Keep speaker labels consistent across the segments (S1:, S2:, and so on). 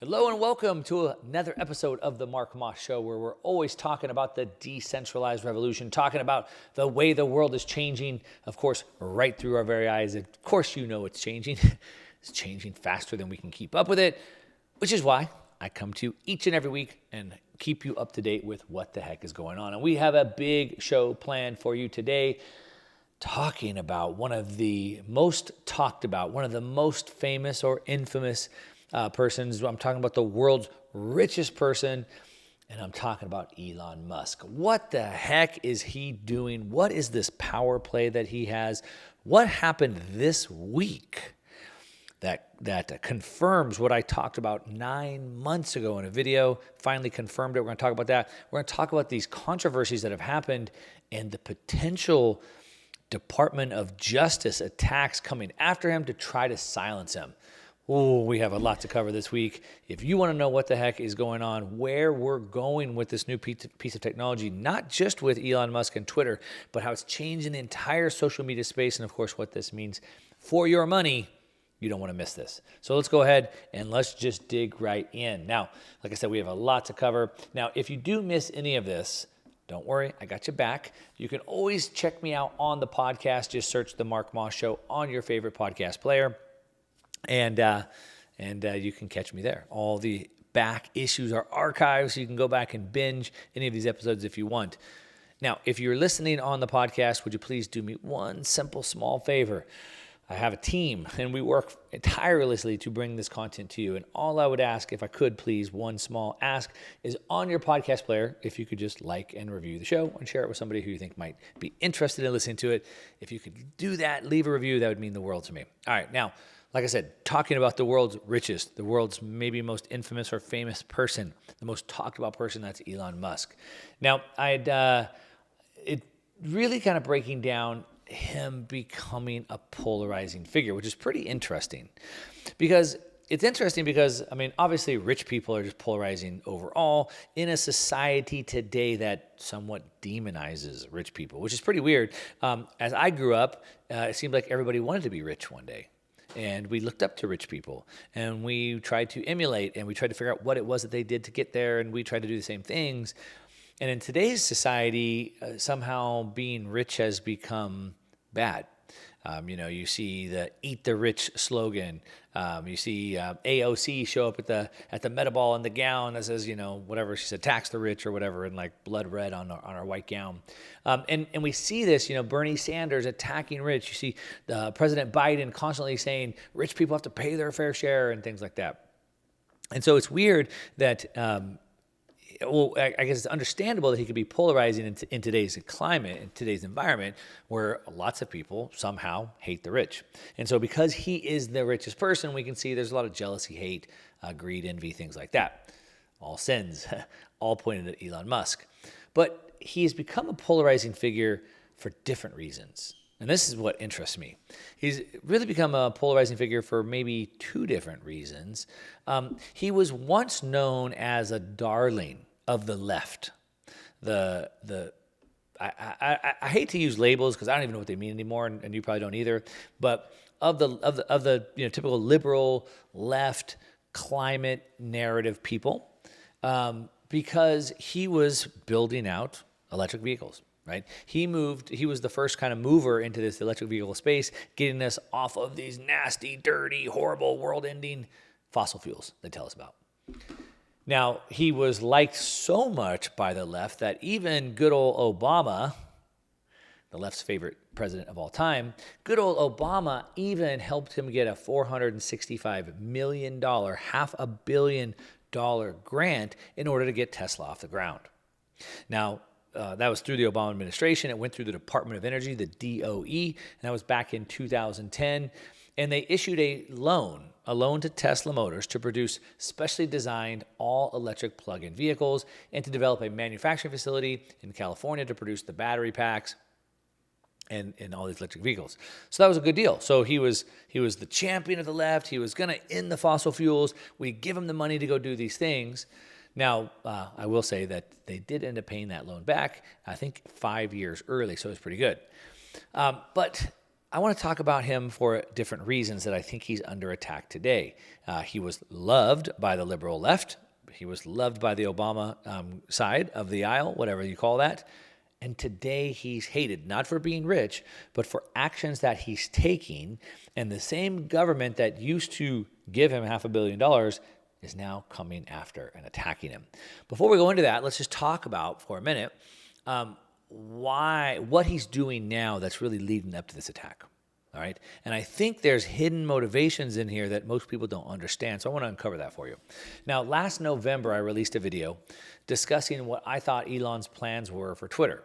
S1: Hello and welcome to another episode of the Mark Moss Show, where we're always talking about the decentralized revolution, talking about the way the world is changing, of course, right through our very eyes. Of course, you know it's changing. It's changing faster than we can keep up with it, which is why I come to you each and every week and keep you up to date with what the heck is going on. And we have a big show planned for you today, talking about one of the most talked about, one of the most famous or infamous persons. I'm talking about the world's richest person, and I'm talking about Elon Musk. What the heck is he doing? What is this power play that he has? What happened this week that confirms what I talked about 9 months ago in a video? Finally confirmed it. We're going to talk about that. We're going to talk about these controversies that have happened and the potential Department of Justice attacks coming after him to try to silence him. Oh, we have a lot to cover this week. If you want to know what the heck is going on, where we're going with this new piece of technology, not just with Elon Musk and Twitter, but how it's changing the entire social media space, and of course what this means for your money, you don't want to miss this. So let's go ahead and let's just dig right in. Now, like I said, we have a lot to cover. Now, if you do miss any of this, don't worry, I got you back. You can always check me out on the podcast. Just search The Mark Moss Show on your favorite podcast player. And you can catch me there. All the back issues are archived, so you can go back and binge any of these episodes if you want. Now, if you're listening on the podcast, would you please do me one simple, small favor? I have a team, and we work tirelessly to bring this content to you. And all I would ask, if I could please, one small ask, is on your podcast player, if you could just like and review the show and share it with somebody who you think might be interested in listening to it. If you could do that, leave a review, that would mean the world to me. All right, now, like I said, talking about the world's richest, the world's maybe most infamous or famous person, the most talked about person, that's Elon Musk. Now, it really kind of breaking down him becoming a polarizing figure, which is pretty interesting. It's interesting because, I mean, obviously rich people are just polarizing overall in a society today that somewhat demonizes rich people, which is pretty weird. As I grew up, it seemed like everybody wanted to be rich one day. And we looked up to rich people, and we tried to emulate, and we tried to figure out what it was that they did to get there, and we tried to do the same things. And in today's society, somehow being rich has become bad. You see the "Eat the Rich" slogan. You see AOC show up at the Meta Ball in the gown that says, whatever she said, "Tax the rich" or whatever, in like blood red on our white gown. And we see this, Bernie Sanders attacking rich. You see President Biden constantly saying rich people have to pay their fair share and things like that. And so it's weird that. I guess it's understandable that he could be polarizing in today's climate, in today's environment, where lots of people somehow hate the rich. And so because he is the richest person, we can see there's a lot of jealousy, hate, greed, envy, things like that. All sins, all pointed at Elon Musk. But he has become a polarizing figure for different reasons. And this is what interests me. He's really become a polarizing figure for maybe two different reasons. He was once known as a darling of the left. I hate to use labels because I don't even know what they mean anymore, and you probably don't either. But of the typical liberal left climate narrative people, because he was building out electric vehicles. Right? He was the first kind of mover into this electric vehicle space, getting us off of these nasty, dirty, horrible, world-ending fossil fuels they tell us about. Now, he was liked so much by the left that even good old Obama, the left's favorite president of all time, good old Obama even helped him get a $465 million, $500 million grant in order to get Tesla off the ground. Now, that was through the Obama administration. It went through the Department of Energy, the DOE, and that was back in 2010. And they issued a loan to Tesla Motors to produce specially designed all-electric plug-in vehicles and to develop a manufacturing facility in California to produce the battery packs and all these electric vehicles. So that was a good deal. So he was the champion of the left. He was going to end the fossil fuels. We give him the money to go do these things. Now, I will say that they did end up paying that loan back, I think 5 years early, so it's pretty good. But I want to talk about him for different reasons that I think he's under attack today. He was loved by the liberal left. He was loved by the Obama side of the aisle, whatever you call that. And today he's hated, not for being rich, but for actions that he's taking. And the same government that used to give him $500 million is now coming after and attacking him. Before we go into that, let's just talk about for a minute what he's doing now that's really leading up to this attack. All right. And I think there's hidden motivations in here that most people don't understand. So I want to uncover that for you. Now, last November, I released a video discussing what I thought Elon's plans were for Twitter.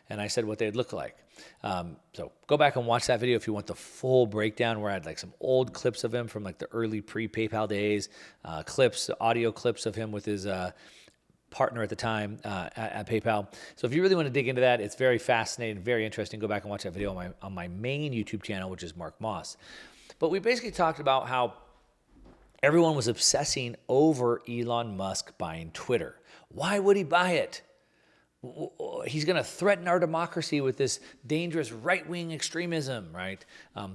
S1: And I said what they'd look like. So go back and watch that video if you want the full breakdown, where I had like some old clips of him from like the early pre-PayPal days, audio clips of him with his partner at the time at PayPal. So if you really want to dig into that, it's very fascinating, very interesting. Go back and watch that video on my main YouTube channel, which is Mark Moss. But we basically talked about how everyone was obsessing over Elon Musk buying Twitter. Why would he buy it? He's going to threaten our democracy with this dangerous right-wing extremism, right?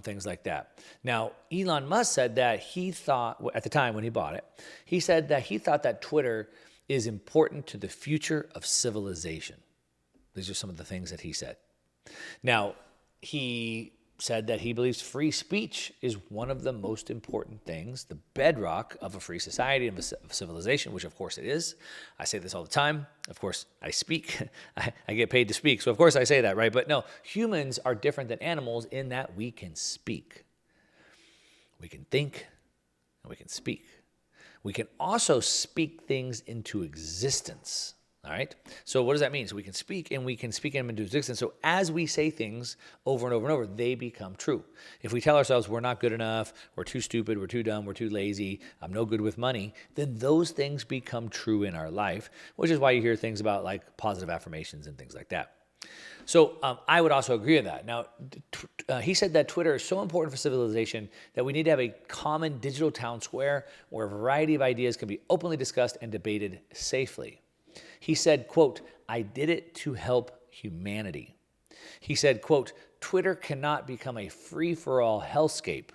S1: Things like that. Now, Elon Musk said that he thought, at the time when he bought it, he said that he thought that Twitter is important to the future of civilization. These are some of the things that he said. Now, he said that he believes free speech is one of the most important things, the bedrock of a free society and of civilization, which of course it is. I say this all the time. Of course, I speak. I get paid to speak. So of course I say that, right? But no, humans are different than animals in that we can speak. We can think and we can speak. We can also speak things into existence. All right. So what does that mean? So we can speak them into existence. So as we say things over and over and over, they become true. If we tell ourselves we're not good enough, we're too stupid, we're too dumb, we're too lazy, I'm no good with money, then those things become true in our life, which is why you hear things about like positive affirmations and things like that. So I would also agree with that. Now, he said that Twitter is so important for civilization that we need to have a common digital town square where a variety of ideas can be openly discussed and debated safely. He said, quote, "I did it to help humanity." He said, quote, "Twitter cannot become a free-for-all hellscape."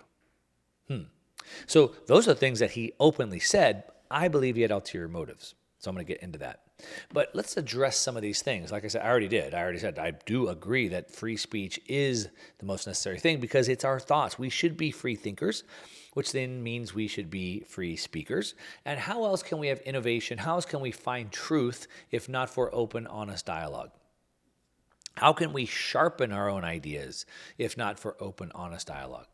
S1: So those are things that he openly said. I believe he had ulterior motives. So I'm going to get into that. But let's address some of these things. Like I said, I already said I do agree that free speech is the most necessary thing because it's our thoughts. We should be free thinkers, which then means we should be free speakers. And how else can we have innovation? How else can we find truth if not for open, honest dialogue? How can we sharpen our own ideas if not for open, honest dialogue?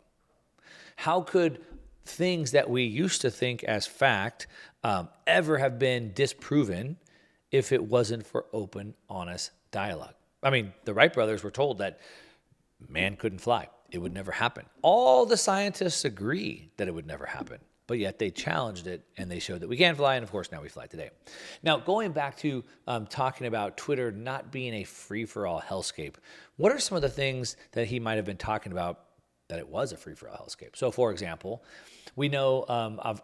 S1: How could things that we used to think as fact ever have been disproven if it wasn't for open, honest dialogue? I mean, the Wright brothers were told that man couldn't fly. It would never happen. All the scientists agree that it would never happen, but yet they challenged it and they showed that we can fly, and of course now we fly today. Now, going back to talking about Twitter not being a free-for-all hellscape, what are some of the things that he might have been talking about that it was a free-for-all hellscape? So, for example, we know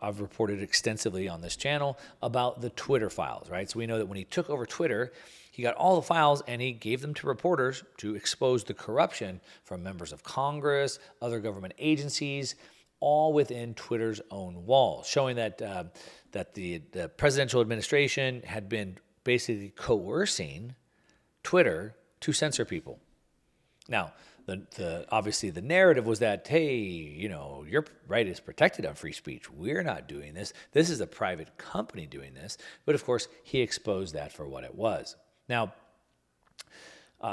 S1: I've reported extensively on this channel about the Twitter files, right? So we know that when he took over Twitter, he got all the files and he gave them to reporters to expose the corruption from members of Congress, other government agencies, all within Twitter's own walls, showing that the presidential administration had been basically coercing Twitter to censor people. Now, obviously the narrative was that, hey, your right is protected on free speech. We're not doing this. This is a private company doing this. But of course, he exposed that for what it was. Now,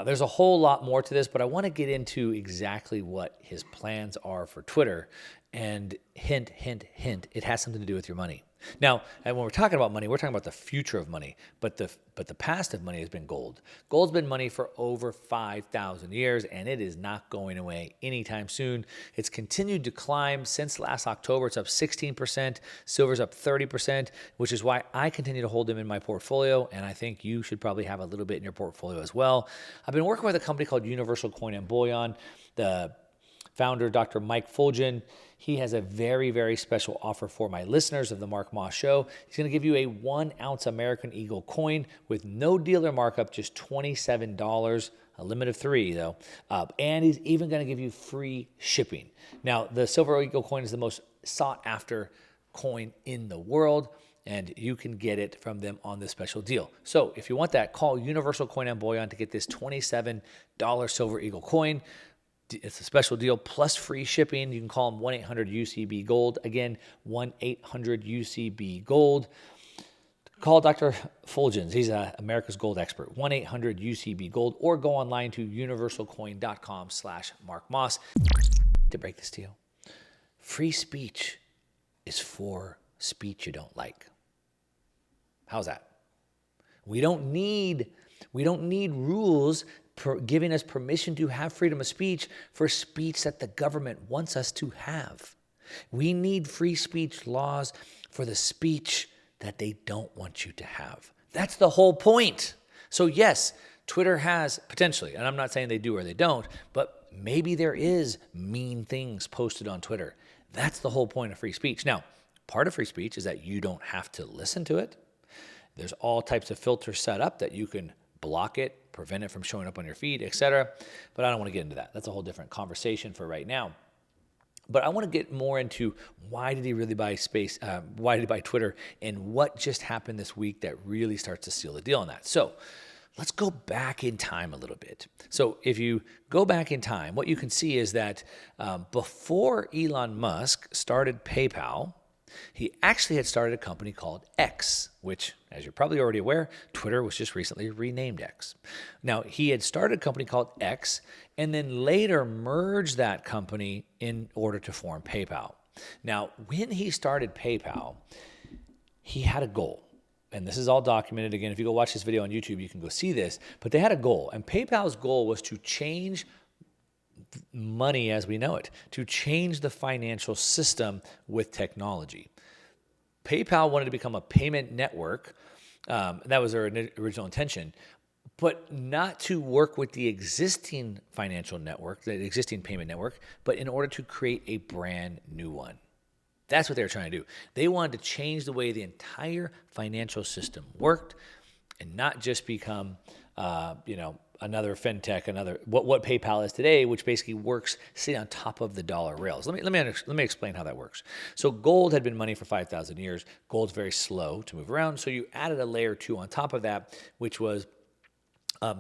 S1: there's a whole lot more to this, but I want to get into exactly what his plans are for Twitter. And hint, hint, hint, it has something to do with your money. Now, and when we're talking about money, we're talking about the future of money, but the past of money has been gold. Gold's been money for over 5,000 years, and it is not going away anytime soon. It's continued to climb since last October. It's up 16%. Silver's up 30%, which is why I continue to hold them in my portfolio, and I think you should probably have a little bit in your portfolio as well. I've been working with a company called Universal Coin and Bullion. The founder, Dr. Mike Fulgen, he has a very, very special offer for my listeners of the Mark Moss Show. He's going to give you a 1 ounce American Eagle coin with no dealer markup, just $27 a limit of 3 though, and he's even going to give you free shipping. Now, the Silver Eagle coin is the most sought after coin in the world, and you can get it from them on this special deal. So if you want that, call Universal Coin and Bullion to get this $27 Silver Eagle coin. It's a special deal plus free shipping. You can call them 1-800-UCB-GOLD. Again, 1-800-UCB-GOLD. Call Dr. Fulgens. He's America's gold expert. 1-800-UCB-GOLD, or go online to universalcoin.com/MarkMoss. To break this to you, free speech is for speech you don't like. How's that? We don't need rules giving us permission to have freedom of speech for speech that the government wants us to have. We need free speech laws for the speech that they don't want you to have. That's the whole point. So yes, Twitter has potentially, and I'm not saying they do or they don't, but maybe there is mean things posted on Twitter. That's the whole point of free speech. Now, part of free speech is that you don't have to listen to it. There's all types of filters set up that you can block it, prevent it from showing up on your feed, etc. But I don't want to get into that. That's a whole different conversation for right now. But I want to get more into why did he really buy why did he buy Twitter, and what just happened this week that really starts to seal the deal on that. So let's go back in time a little bit. So if you go back in time, what you can see is that before Elon Musk started PayPal, he actually had started a company called X, which, as you're probably already aware, Twitter was just recently renamed X. Now, he had started a company called X and then later merged that company in order to form PayPal. Now, when he started PayPal, he had a goal. And this is all documented. Again, if you go watch this video on YouTube, you can go see this. But they had a goal. And PayPal's goal was to change money as we know it, to change the financial system with technology. PayPal wanted to become a payment network. That was their original intention, but not to work with the existing financial network, the existing payment network, but in order to create a brand new one. That's what they were trying to do. They wanted to change the way the entire financial system worked and not just become, another fintech, what PayPal is today, which basically works sitting on top of the dollar rails. Let me explain how that works. So gold had been money for 5,000 years. Gold's very slow to move around, so you added a layer 2 on top of that, which was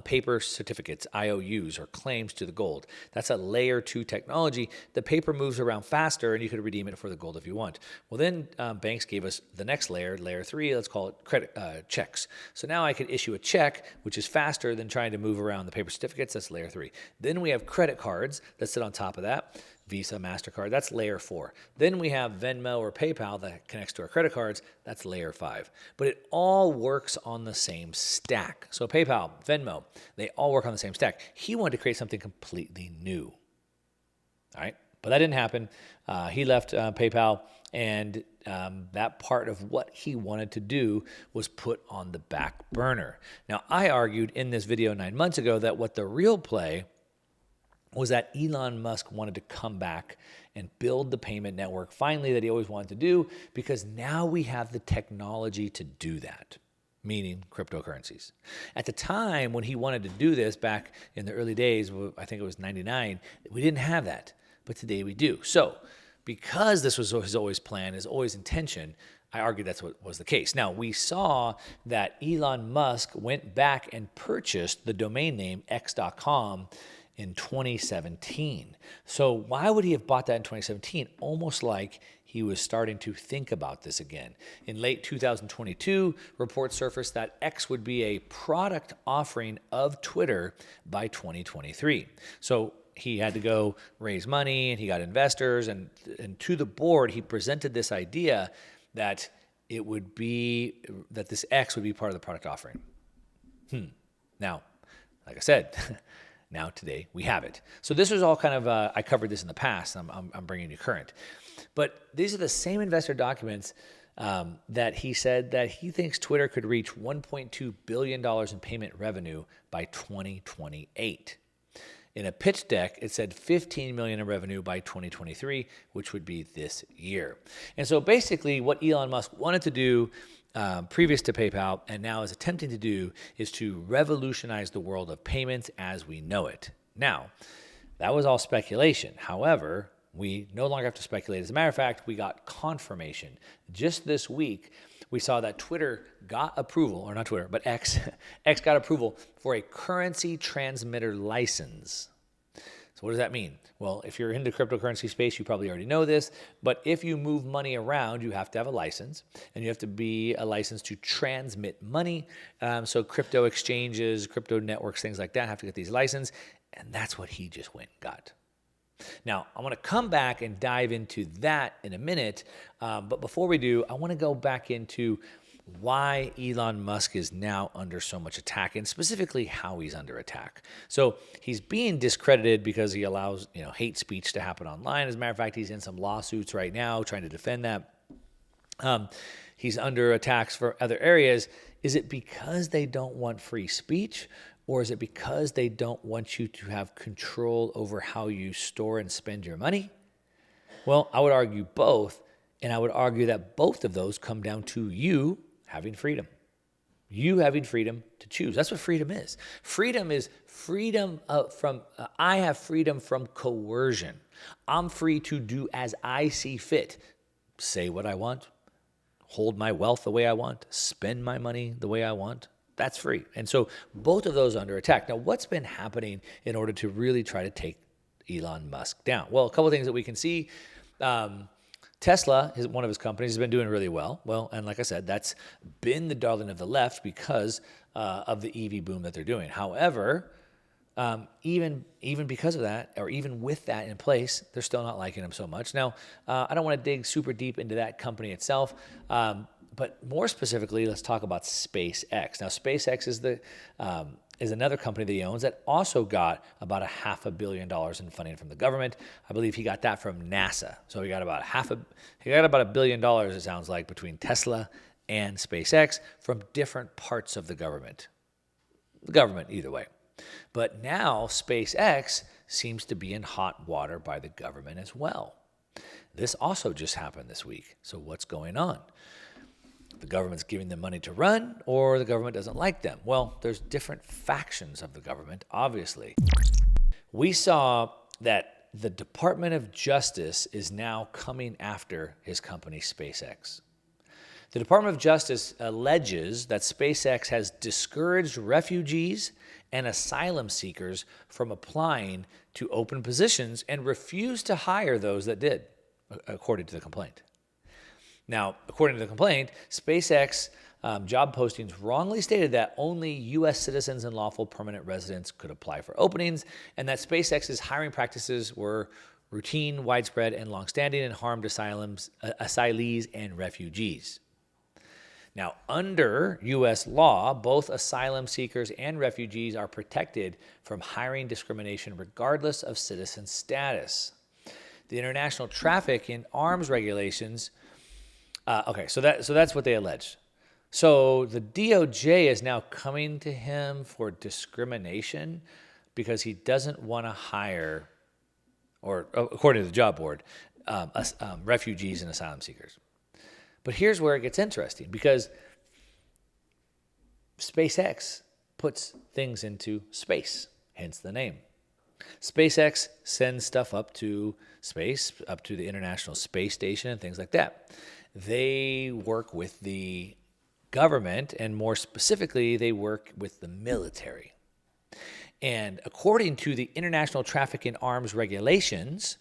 S1: paper certificates, IOUs, or claims to the gold. That's a layer 2 technology. The paper moves around faster, and you could redeem it for the gold if you want. Well, then banks gave us the next layer, layer 3. Let's call it credit checks. So now I could issue a check, which is faster than trying to move around the paper certificates. That's layer 3. Then we have credit cards that sit on top of that. Visa, MasterCard, that's layer 4. Then we have Venmo or PayPal that connects to our credit cards, that's layer 5. But it all works on the same stack. So PayPal, Venmo, they all work on the same stack. He wanted to create something completely new. All right, but that didn't happen. He left PayPal, and that part of what he wanted to do was put on the back burner. Now, I argued in this video 9 months ago that what the real play was that Elon Musk wanted to come back and build the payment network finally that he always wanted to do, because now we have the technology to do that, meaning cryptocurrencies. At the time when he wanted to do this back in the early days, I think it was 99, we didn't have that, but today we do. So because this was his always plan, his always intention, I argue that's what was the case. Now, we saw that Elon Musk went back and purchased the domain name x.com in 2017. So why would he have bought that in 2017? Almost like he was starting to think about this again. In late 2022, reports surfaced that X would be a product offering of Twitter by 2023. So he had to go raise money, and he got investors, and to the board, he presented this idea that this X would be part of the product offering. Now, like I said, now today we have it. So this was all kind of, I covered this in the past, I'm bringing you current. But these are the same investor documents that he said that he thinks Twitter could reach $1.2 billion in payment revenue by 2028. In a pitch deck, it said $15 million in revenue by 2023, which would be this year. And so basically what Elon Musk wanted to do previous to PayPal and now is attempting to do is to revolutionize the world of payments as we know it. Now, that was all speculation. However, we no longer have to speculate. As a matter of fact, we got confirmation. Just this week, we saw that Twitter got approval, or not Twitter, but X got approval for a currency transmitter license. So what does that mean? Well, if you're in the cryptocurrency space, you probably already know this, but if you move money around, you have to have a license, and you have to be a license to transmit money. So crypto exchanges, crypto networks, things like that have to get these licenses, and that's what he just went and got. Now, I want to come back and dive into that in a minute, but before we do, I want to go back into why Elon Musk is now under so much attack, and specifically how he's under attack. So he's being discredited because he allows hate speech to happen online. As a matter of fact, he's in some lawsuits right now trying to defend that. He's under attacks for other areas. Is it because they don't want free speech? Or is it because they don't want you to have control over how you store and spend your money? Well, I would argue both, and I would argue that both of those come down to you having freedom. You having freedom to choose. That's what freedom is. Freedom is freedom I have freedom from coercion. I'm free to do as I see fit. Say what I want, hold my wealth the way I want, spend my money the way I want. That's free. And so both of those are under attack. Now, what's been happening in order to really try to take Elon Musk down? Well, a couple of things that we can see. Tesla, one of his companies, has been doing really well. Well, and like I said, that's been the darling of the left because of the EV boom that they're doing. However, even because of that, or even with that in place, they're still not liking him so much. Now, I don't want to dig super deep into that company itself, but more specifically, let's talk about SpaceX. Now, SpaceX is another company that he owns that also got about $500 million in funding from the government. I believe he got that from NASA. So he got about $1 billion, it sounds like, between Tesla and SpaceX from different parts of the government. The government, either way. But now SpaceX seems to be in hot water by the government as well. This also just happened this week. So what's going on? The government's giving them money to run, or the government doesn't like them. Well, there's different factions of the government, obviously. We saw that the Department of Justice is now coming after his company, SpaceX. The Department of Justice alleges that SpaceX has discouraged refugees and asylum seekers from applying to open positions and refused to hire those that did, according to the complaint. Now, according to the complaint, SpaceX job postings wrongly stated that only U.S. citizens and lawful permanent residents could apply for openings, and that SpaceX's hiring practices were routine, widespread, and longstanding and harmed asylees and refugees. Now, under U.S. law, both asylum seekers and refugees are protected from hiring discrimination regardless of citizen status. The international traffic in arms regulations. So that's what they alleged. So the DOJ is now coming to him for discrimination because he doesn't want to hire, or according to the job board, refugees and asylum seekers. But here's where it gets interesting, because SpaceX puts things into space, hence the name. SpaceX sends stuff up to space, up to the International Space Station and things like that. They work with the government, and more specifically, they work with the military. And according to the International Traffic in Arms regulations,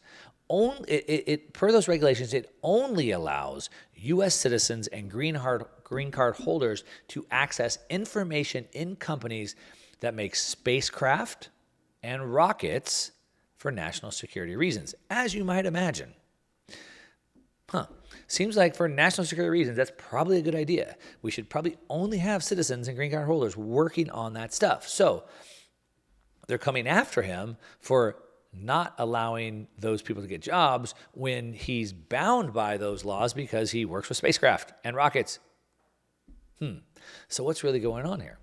S1: per those regulations, it only allows U.S. citizens and green card holders to access information in companies that make spacecraft and rockets for national security reasons, as you might imagine. Seems like for national security reasons, that's probably a good idea. We should probably only have citizens and green card holders working on that stuff. So they're coming after him for not allowing those people to get jobs when he's bound by those laws because he works with spacecraft and rockets. So what's really going on here?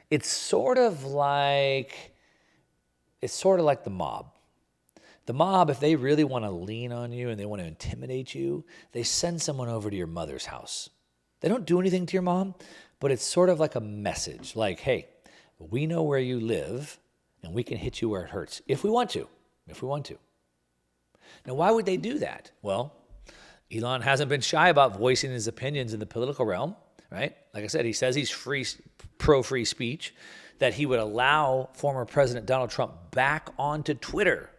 S1: It's sort of like the mob. The mob, if they really want to lean on you and they want to intimidate you, they send someone over to your mother's house. They don't do anything to your mom, but it's sort of like a message like, hey, we know where you live and we can hit you where it hurts if we want to. Now, why would they do that? Well, Elon hasn't been shy about voicing his opinions in the political realm, right? Like I said, he says he's pro-free speech, that he would allow former President Donald Trump back onto Twitter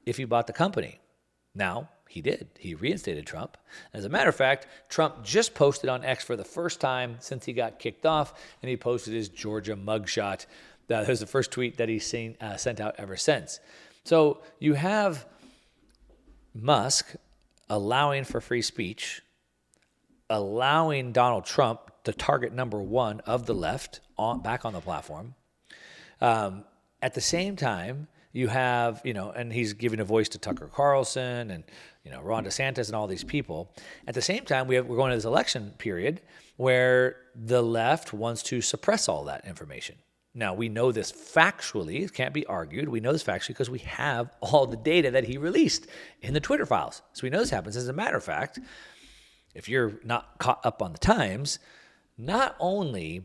S1: if he bought the company. Now, he did. He reinstated Trump. As a matter of fact, Trump just posted on X for the first time since he got kicked off, and he posted his Georgia mugshot. That was the first tweet that he's sent out ever since. So you have Musk allowing for free speech, allowing Donald Trump, the target number one of the left, back on the platform. At the same time, you have, and he's giving a voice to Tucker Carlson and, Ron DeSantis and all these people. At the same time, we're going to this election period where the left wants to suppress all that information. Now, we know this factually. It can't be argued. We know this factually because we have all the data that he released in the Twitter files. So we know this happens. As a matter of fact, if you're not caught up on the times, not only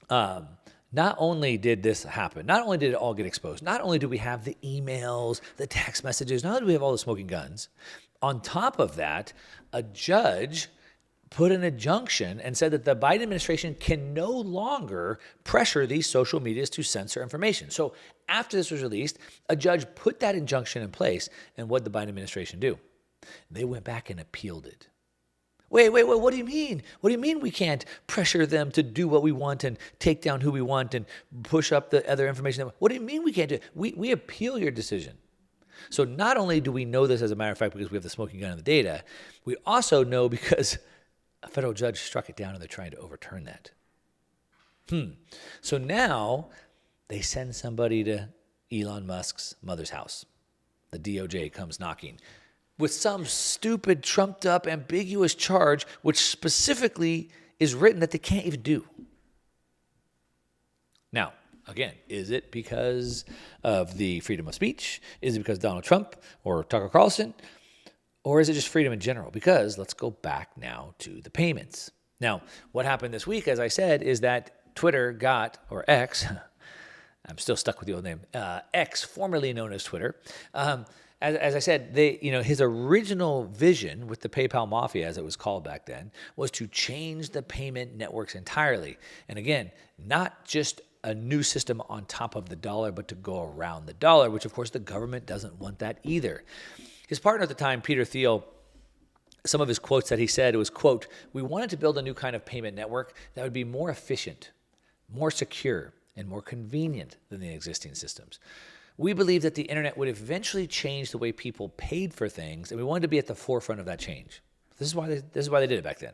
S1: did this happen, not only did it all get exposed, not only do we have the emails, the text messages, not only do we have all the smoking guns, on top of that, a judge put an injunction and said that the Biden administration can no longer pressure these social medias to censor information. So after this was released, a judge put that injunction in place, and what did the Biden administration do? They went back and appealed it. Wait, what do you mean? What do you mean we can't pressure them to do what we want and take down who we want and push up the other information? What do you mean we can't do it? We appeal your decision. So not only do we know this, as a matter of fact, because we have the smoking gun of the data, we also know because a federal judge struck it down and they're trying to overturn that. So now they send somebody to Elon Musk's mother's house. The DOJ comes knocking with some stupid, trumped-up, ambiguous charge, which specifically is written that they can't even do. Now, again, is it because of the freedom of speech? Is it because Donald Trump or Tucker Carlson? Or is it just freedom in general? Because let's go back now to the payments. Now, what happened this week, as I said, is that Twitter got, or X, I'm still stuck with the old name, X, formerly known as Twitter, as I said, his original vision with the PayPal Mafia, as it was called back then, was to change the payment networks entirely. And again, not just a new system on top of the dollar, but to go around the dollar, which of course the government doesn't want that either. His partner at the time, Peter Thiel, some of his quotes that he said was, quote, "We wanted to build a new kind of payment network that would be more efficient, more secure, and more convenient than the existing systems. We believe that the internet would eventually change the way people paid for things, and we wanted to be at the forefront of that change." This is why they did it back then.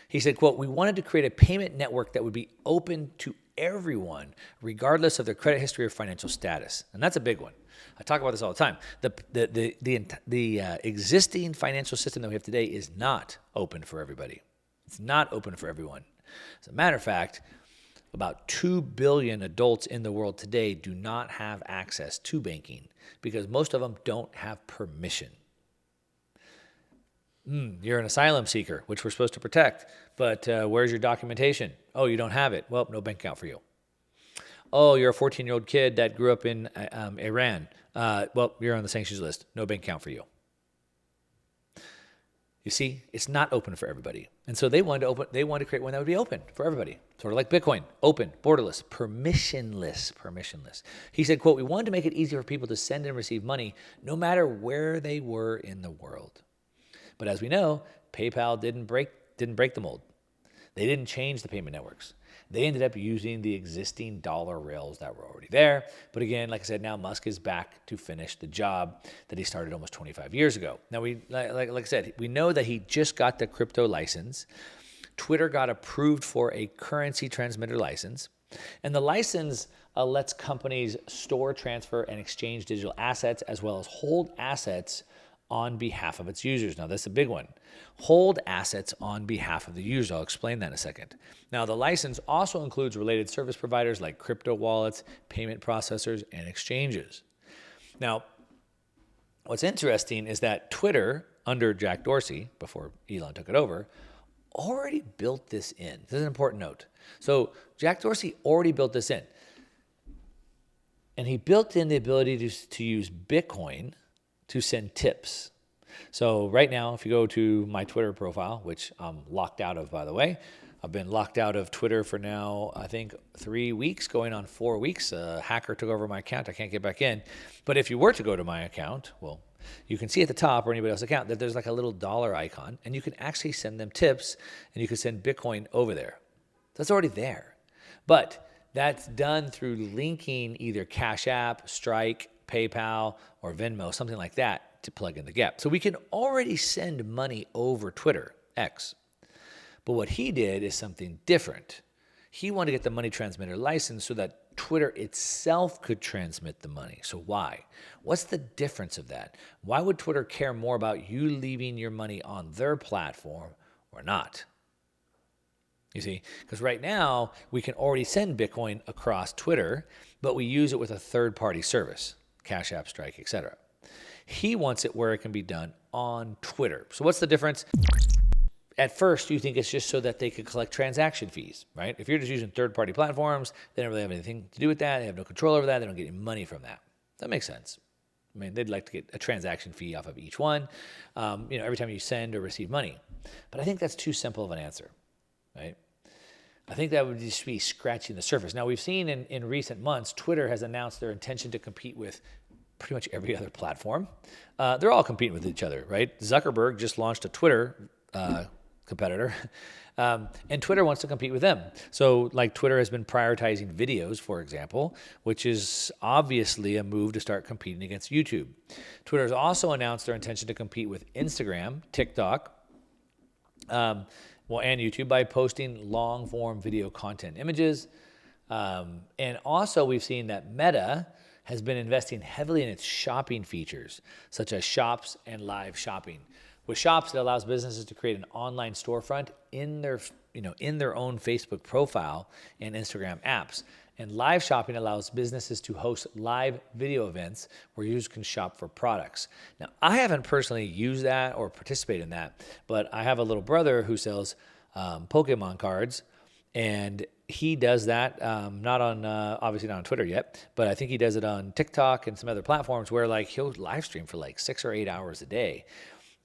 S1: He said, quote, "We wanted to create a payment network that would be open to everyone, regardless of their credit history or financial status." And that's a big one. I talk about this all the time. The existing financial system that we have today is not open for everybody. It's not open for everyone. As a matter of fact, about 2 billion adults in the world today do not have access to banking because most of them don't have permission. You're an asylum seeker, which we're supposed to protect, but where's your documentation? Oh, you don't have it. Well, no bank account for you. Oh, you're a 14-year-old kid that grew up in Iran. Well, you're on the sanctions list. No bank account for you. You see, it's not open for everybody. And so they wanted to create one that would be open for everybody. Sort of like Bitcoin, open, borderless, permissionless. He said, quote, "We wanted to make it easier for people to send and receive money no matter where they were in the world." But as we know, PayPal didn't break the mold. They didn't change the payment networks. They ended up using the existing dollar rails that were already there. But again, like I said, now Musk is back to finish the job that he started almost 25 years ago. Now, like I said, we know that he just got the crypto license. Twitter got approved for a currency transmitter license. And the license lets companies store, transfer, and exchange digital assets as well as hold assets on behalf of its users. Now, that's a big one. Hold assets on behalf of the user. I'll explain that in a second. Now, the license also includes related service providers like crypto wallets, payment processors, and exchanges. Now, what's interesting is that Twitter, under Jack Dorsey, before Elon took it over, already built this in. This is an important note. So Jack Dorsey already built this in. And he built in the ability to use Bitcoin to send tips. So right now, if you go to my Twitter profile, which I'm locked out of, by the way, I've been locked out of Twitter for now, I think 3 weeks, going on 4 weeks. A hacker took over my account. I can't get back in. But if you were to go to my account, well, you can see at the top or anybody else's account that there's like a little dollar icon, and you can actually send them tips, and you can send Bitcoin over there. That's already there. But that's done through linking either Cash App, Strike, PayPal, or Venmo, something like that, to plug in the gap. So we can already send money over Twitter, X. But what he did is something different. He wanted to get the money transmitter license so that Twitter itself could transmit the money. So why? What's the difference of that? Why would Twitter care more about you leaving your money on their platform or not? You see, because right now we can already send Bitcoin across Twitter, but we use it with a third-party service, Cash App, Strike, etc. He wants it where it can be done on Twitter. So what's the difference? At first, you think it's just so that they could collect transaction fees, right? If you're just using third-party platforms, they don't really have anything to do with that. They have no control over that. They don't get any money from that. That makes sense. I mean, they'd like to get a transaction fee off of each one, every time you send or receive money. But I think that's too simple of an answer, right? I think that would just be scratching the surface. Now, we've seen in recent months, Twitter has announced their intention to compete with pretty much every other platform. They're all competing with each other, right? Zuckerberg just launched a Twitter competitor, and Twitter wants to compete with them. So like Twitter has been prioritizing videos, for example, which is obviously a move to start competing against YouTube. Twitter has also announced their intention to compete with Instagram, TikTok, and YouTube by posting long-form video content images. And also we've seen that Meta has been investing heavily in its shopping features, such as Shops and Live Shopping. With Shops, it allows businesses to create an online storefront in their own Facebook profile and Instagram apps. And Live Shopping allows businesses to host live video events where users can shop for products. Now, I haven't personally used that or participated in that, but I have a little brother who sells Pokemon cards, and he does that, not on, obviously not on Twitter yet, but I think he does it on TikTok and some other platforms where like he'll live stream for like 6 or 8 hours a day.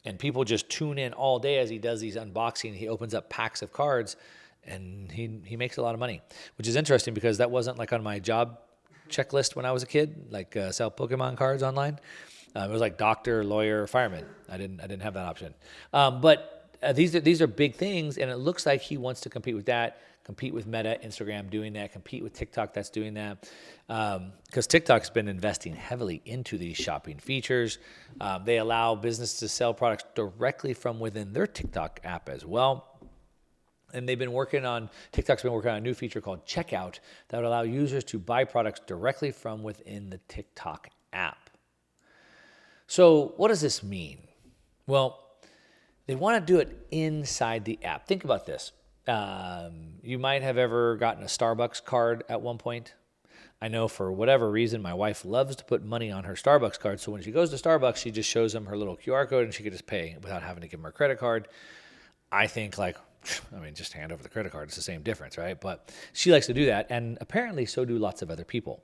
S1: And people just tune in all day as he does these unboxing. He opens up packs of cards, and he makes a lot of money, which is interesting because that wasn't like on my job checklist when I was a kid, like sell Pokemon cards online. It was like doctor, lawyer, fireman. I didn't have that option. But these are big things, and it looks like he wants to compete with that, compete with Meta, Instagram doing that, compete with TikTok that's doing that. Because TikTok's been investing heavily into these shopping features. They allow businesses to sell products directly from within their TikTok app as well. And TikTok's been working on a new feature called Checkout that would allow users to buy products directly from within the TikTok app. So what does this mean? Well, they want to do it inside the app. Think about this. You might have ever gotten a Starbucks card at one point. I know for whatever reason, my wife loves to put money on her Starbucks card. So when she goes to Starbucks, she just shows them her little QR code and she can just pay without having to give them her credit card. I think just hand over the credit card. It's the same difference, right? But she likes to do that. And apparently so do lots of other people.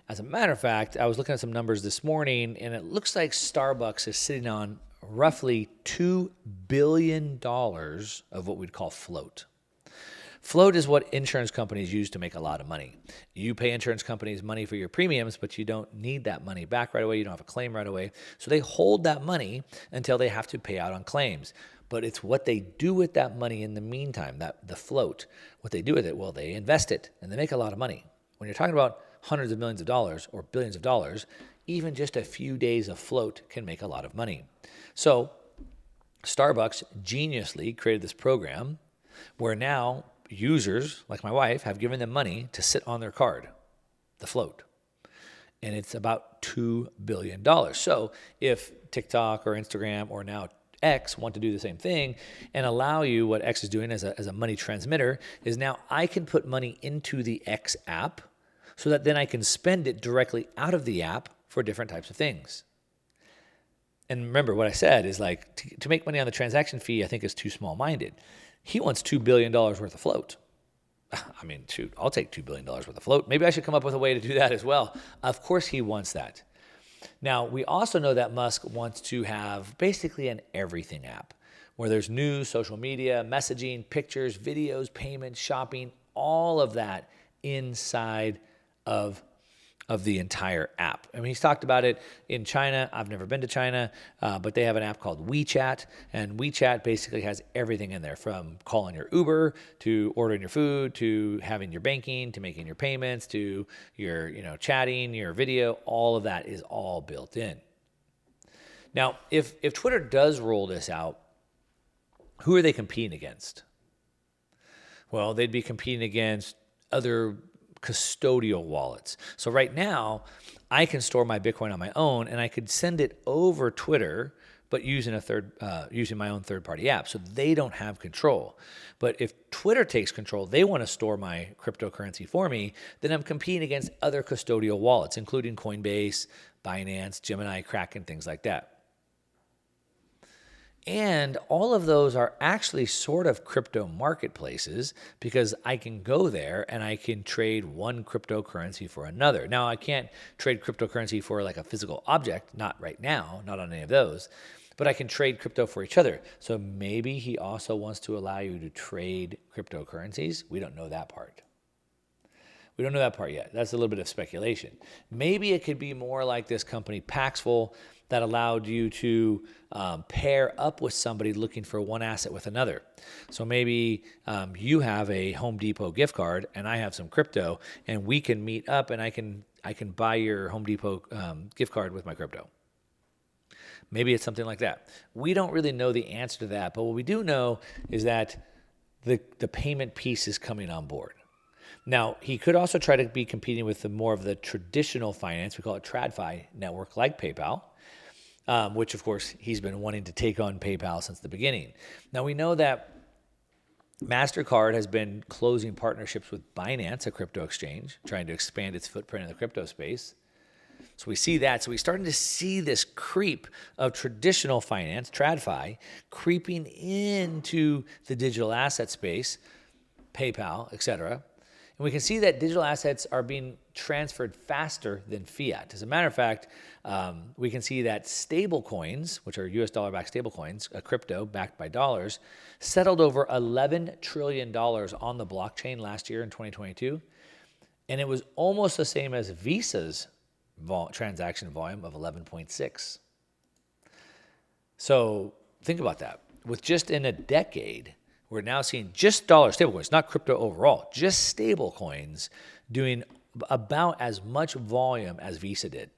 S1: As a matter of fact, I was looking at some numbers this morning, and it looks like Starbucks is sitting on roughly $2 billion of what we'd call float. Float is what insurance companies use to make a lot of money. You pay insurance companies money for your premiums, but you don't need that money back right away. You don't have a claim right away. So they hold that money until they have to pay out on claims. But it's what they do with that money in the meantime, the float. What they do with it, well, they invest it, and they make a lot of money. When you're talking about hundreds of millions of dollars or billions of dollars, even just a few days of float can make a lot of money. So Starbucks geniusly created this program where now users, like my wife, have given them money to sit on their card, the float. And it's about $2 billion. So if TikTok or Instagram or now X want to do the same thing and allow you, what X is doing as a money transmitter, is now I can put money into the X app so that then I can spend it directly out of the app for different types of things. And remember, what I said is like to make money on the transaction fee, I think is too small-minded. He wants $2 billion worth of float. I mean, shoot, I'll take $2 billion worth of float. Maybe I should come up with a way to do that as well. Of course he wants that. Now, we also know that Musk wants to have basically an everything app where there's news, social media, messaging, pictures, videos, payments, shopping, all of that inside of the entire app. I mean, he's talked about it in China. I've never been to China, but they have an app called WeChat, and WeChat basically has everything in there, from calling your Uber to ordering your food to having your banking to making your payments to your, chatting, your video. All of that is all built in. Now, if Twitter does roll this out, who are they competing against? Well, they'd be competing against other custodial wallets. So right now, I can store my Bitcoin on my own, and I could send it over Twitter, but using my own third-party app. So they don't have control. But if Twitter takes control, they want to store my cryptocurrency for me, then I'm competing against other custodial wallets, including Coinbase, Binance, Gemini, Kraken, things like that. And all of those are actually sort of crypto marketplaces, because I can go there and I can trade one cryptocurrency for another. Now, I can't trade cryptocurrency for like a physical object, not right now, not on any of those, but I can trade crypto for each other. So maybe he also wants to allow you to trade cryptocurrencies. We don't know that part. We don't know that part yet. That's a little bit of speculation. Maybe it could be more like this company Paxful that allowed you to pair up with somebody looking for one asset with another. So maybe you have a Home Depot gift card and I have some crypto, and we can meet up and I can buy your Home Depot gift card with my crypto. Maybe it's something like that. We don't really know the answer to that, but what we do know is that the payment piece is coming on board. Now, he could also try to be competing with more of the traditional finance, we call it TradFi network, like PayPal, which, of course, he's been wanting to take on PayPal since the beginning. Now, we know that MasterCard has been closing partnerships with Binance, a crypto exchange, trying to expand its footprint in the crypto space. So we see that. So we're starting to see this creep of traditional finance, TradFi, creeping into the digital asset space, PayPal, et cetera. And we can see that digital assets are being transferred faster than fiat. As a matter of fact, we can see that stable coins, which are US dollar-backed stable coins, a crypto backed by dollars, settled over $11 trillion on the blockchain last year in 2022. And it was almost the same as Visa's transaction volume of 11.6. So think about that. With just in a decade, we're now seeing just dollar stablecoins, not crypto overall, just stablecoins doing about as much volume as Visa did.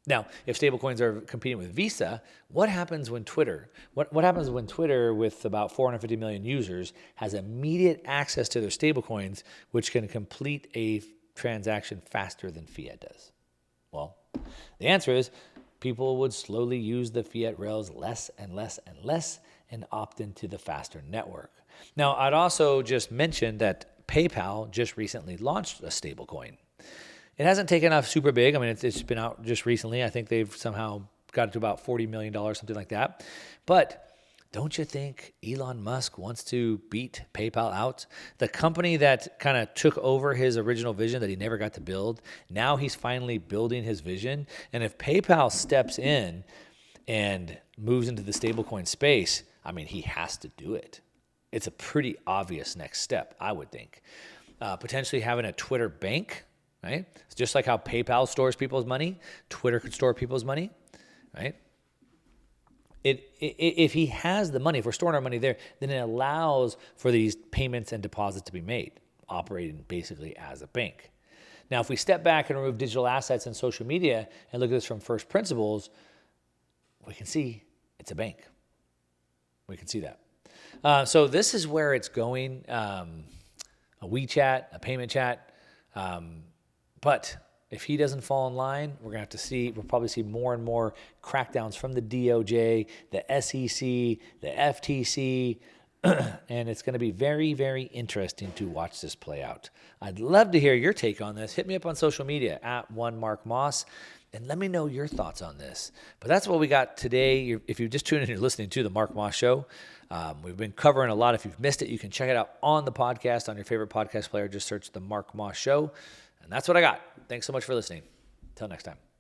S1: Now, if stablecoins are competing with Visa, what happens when Twitter, what happens when Twitter, with about 450 million users, has immediate access to their stablecoins, which can complete a transaction faster than fiat does? Well, the answer is people would slowly use the fiat rails less and less and less and opt into the faster network. Now, I'd also just mention that PayPal just recently launched a stablecoin. It hasn't taken off super big. I mean, it's been out just recently. I think they've somehow got it to about $40 million, something like that. But don't you think Elon Musk wants to beat PayPal out? The company that kind of took over his original vision that he never got to build, now he's finally building his vision. And if PayPal steps in and moves into the stablecoin space, I mean, he has to do it. It's a pretty obvious next step, I would think. Potentially having a Twitter bank, right? It's just like how PayPal stores people's money, Twitter could store people's money, right? If he has the money, if we're storing our money there, then it allows for these payments and deposits to be made, operating basically as a bank. Now, if we step back and remove digital assets and social media and look at this from first principles, we can see it's a bank. We can see that. So this is where it's going, a WeChat, a payment chat. But if he doesn't fall in line, we'll probably see more and more crackdowns from the DOJ, the SEC, the FTC, and it's going to be very, very interesting to watch this play out. I'd love to hear your take on this. Hit me up on social media at @1MarkMoss, and let me know your thoughts on this. But that's what we got today. If you just tuned in and you're listening to the Mark Moss Show, We've been covering a lot. If you've missed it, you can check it out on the podcast, on your favorite podcast player. Just search The Mark Moss Show. And that's what I got. Thanks so much for listening. Until next time.